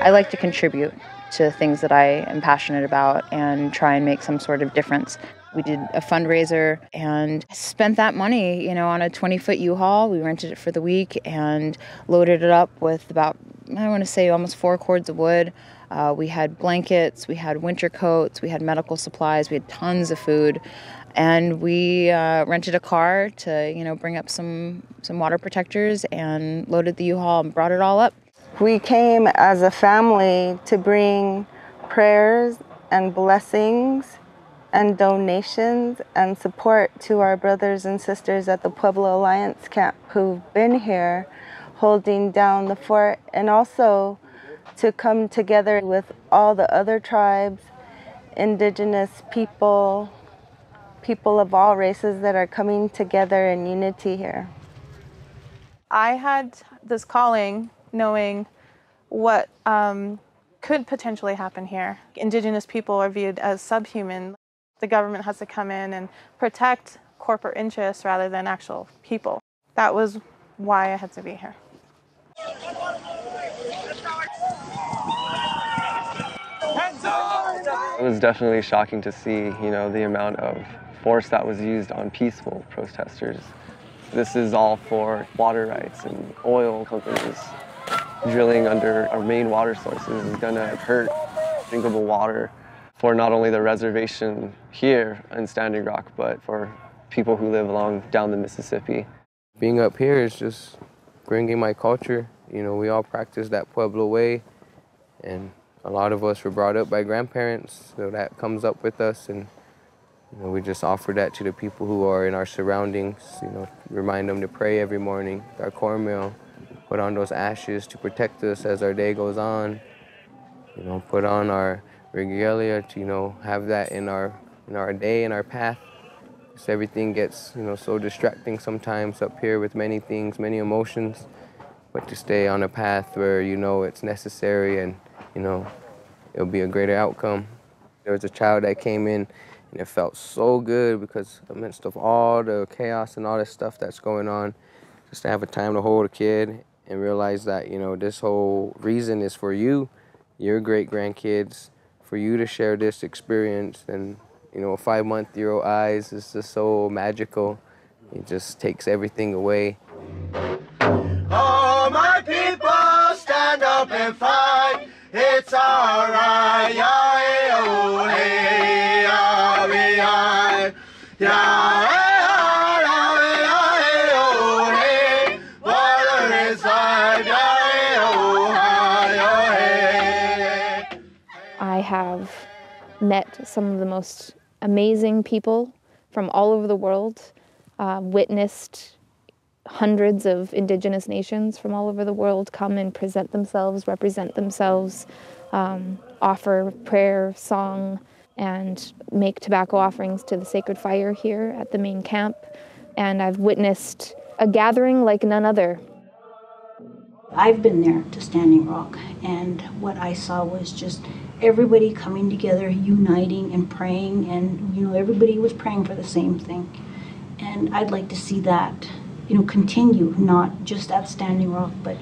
I like to contribute to things that I am passionate about and try and make some sort of difference. We did a fundraiser and spent that money, on a 20-foot U-Haul. We rented it for the week and loaded it up with about, I want to say, almost 4 cords of wood. We had blankets, we had winter coats, we had medical supplies, we had tons of food. And we rented a car to, bring up some water protectors and loaded the U-Haul and brought it all up. We came as a family to bring prayers and blessings and donations and support to our brothers and sisters at the Pueblo Alliance camp who've been here holding down the fort, and also to come together with all the other tribes, indigenous people of all races that are coming together in unity here. I had this calling knowing what could potentially happen here. Indigenous people are viewed as subhuman. The government has to come in and protect corporate interests rather than actual people. That was why I had to be here. It was definitely shocking to see, the amount of force that was used on peaceful protesters. This is all for water rights and oil companies. Drilling under our main water sources is going to hurt drinkable water for not only the reservation here in Standing Rock, but for people who live down the Mississippi. Being up here is just bringing my culture. We all practice that Pueblo way, and a lot of us were brought up by grandparents, so that comes up with us, and we just offer that to the people who are in our surroundings, remind them to pray every morning, our cornmeal, put on those ashes to protect us as our day goes on, put on our regalia to, have that in our day, in our path. Because everything gets, so distracting sometimes up here with many things, many emotions, but to stay on a path where it's necessary and, it'll be a greater outcome. There was a child that came in and it felt so good because amidst of all the chaos and all this stuff that's going on, just to have a time to hold a kid and realize that, this whole reason is for you, your great-grandkids, for you to share this experience. And, a 5-month-old eyes is just so magical. It just takes everything away. Oh, my people, stand up and fight. It's all right. Yeah, hey, yeah, yeah, yeah. I have met some of the most amazing people from all over the world, witnessed hundreds of indigenous nations from all over the world come and present themselves, represent themselves, offer prayer, song, and make tobacco offerings to the sacred fire here at the main camp. And I've witnessed a gathering like none other. I've been there to Standing Rock, and what I saw was just everybody coming together, uniting and praying, and everybody was praying for the same thing. And I'd like to see that continue, not just at Standing Rock, but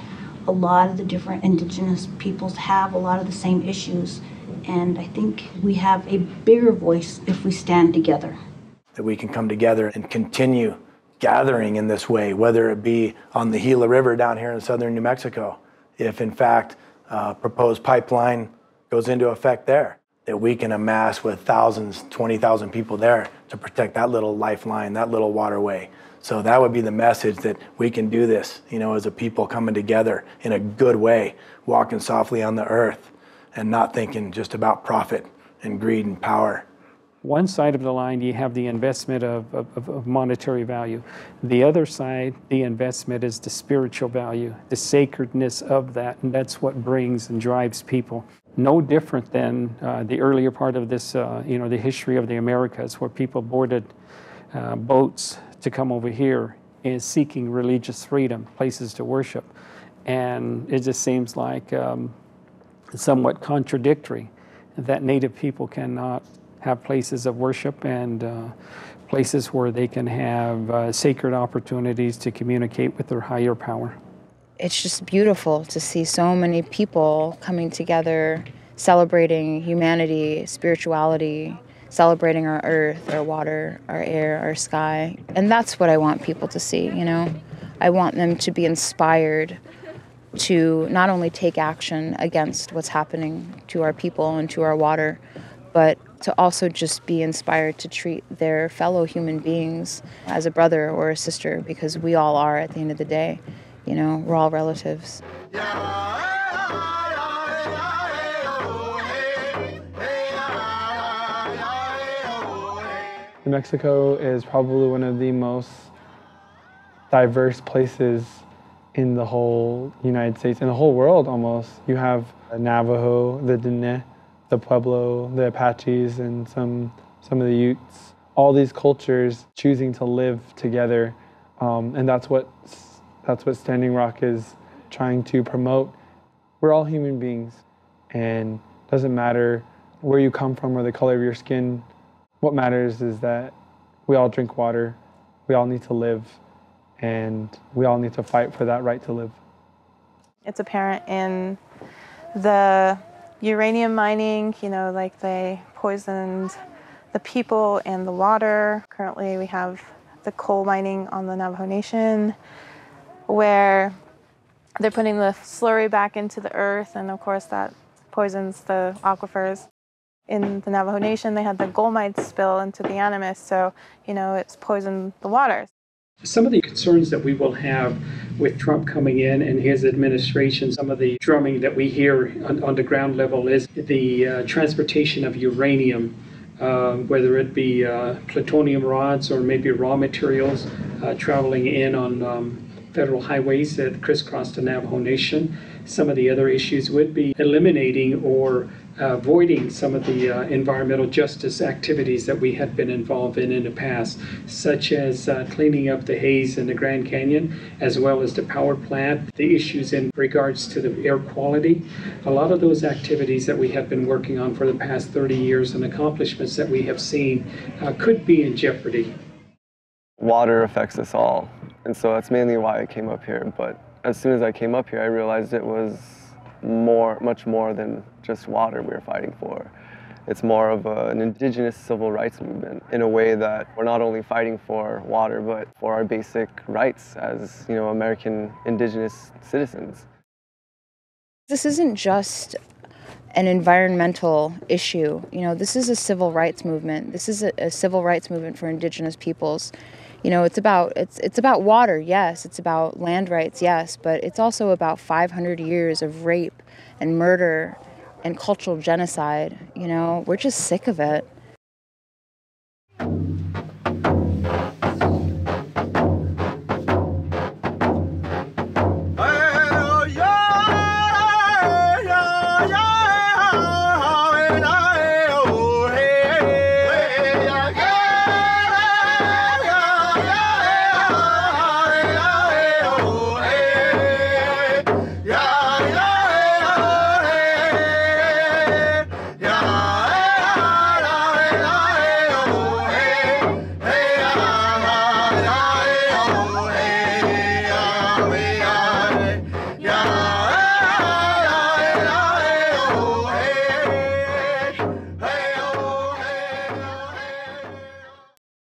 a lot of the different indigenous peoples have a lot of the same issues. And I think we have a bigger voice if we stand together. That we can come together and continue gathering in this way, whether it be on the Gila River down here in southern New Mexico, if in fact proposed pipeline goes into effect there, that we can amass with thousands, 20,000 people there to protect that little lifeline, that little waterway. So that would be the message, that we can do this, as a people coming together in a good way, walking softly on the earth and not thinking just about profit and greed and power. One side of the line, you have the investment of monetary value. The other side, the investment is the spiritual value, the sacredness of that, and that's what brings and drives people. No different than the earlier part of this, the history of the Americas, where people boarded boats to come over here is seeking religious freedom, places to worship. And it just seems like somewhat contradictory that Native people cannot have places of worship and places where they can have sacred opportunities to communicate with their higher power. it's just beautiful to see so many people coming together, celebrating humanity, spirituality, celebrating our earth, our water, our air, our sky. And that's what I want people to see, you know? I want them to be inspired to not only take action against what's happening to our people and to our water, but to also just be inspired to treat their fellow human beings as a brother or a sister, because we all are at the end of the day. You know, we're all relatives. New Mexico is probably one of the most diverse places in the whole United States, in the whole world almost. You have Navajo, the Diné, the Pueblo, the Apaches, and some of the Utes. All these cultures choosing to live together, and that's what Standing Rock is trying to promote. We're all human beings, and it doesn't matter where you come from or the color of your skin. What matters is that we all drink water, we all need to live, and we all need to fight for that right to live. It's apparent in the uranium mining, you know, like they poisoned the people and the water. Currently we have the coal mining on the Navajo Nation, where they're putting the slurry back into the earth, and of course that poisons the aquifers. In the Navajo Nation, they had the gold mine spill into the Animus, so, you know, it's poisoned the waters. Some of the concerns that we will have with Trump coming in and his administration, some of the drumming that we hear on the ground level is the transportation of uranium, whether it be plutonium rods or maybe raw materials traveling in on federal highways that crisscross the Navajo Nation. Some of the other issues would be eliminating or avoiding some of the environmental justice activities that we had been involved in the past, such as cleaning up the haze in the Grand Canyon, as well as the power plant, the issues in regards to the air quality. A lot of those activities that we have been working on for the past 30 years and accomplishments that we have seen could be in jeopardy. Water affects us all, and so that's mainly why I came up here. But as soon as I came up here, I realized it was much more than just water we were fighting for. It's more of an indigenous civil rights movement in a way that we're not only fighting for water, but for our basic rights as, you know, American indigenous citizens. This isn't just an environmental issue. You know, this is a civil rights movement. This is a civil rights movement for indigenous peoples. You know, it's about water, yes. It's about land rights, yes. But it's also about 500 years of rape and murder and cultural genocide. You know, we're just sick of it.